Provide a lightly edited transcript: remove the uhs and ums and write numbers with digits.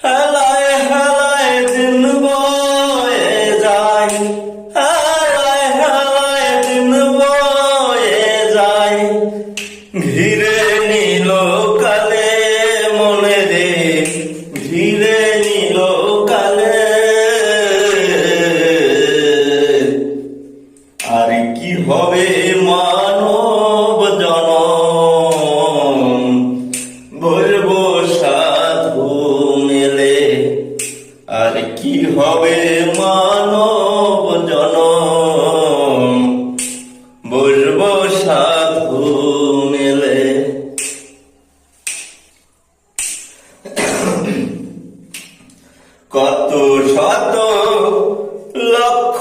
হেলায় হেলায় দিন বয়ে যায়, হেলায় হেলায় দিন বয়ে যায়, ঘিরে নিল কালে মনে রে, ঘিরে নিল কালে। আর কি হবে মানব জনম, বলবো সাধু মেলে। আর কি হবে মানব জনম, বলবো সাধু মেলে। কত শত লক্ষ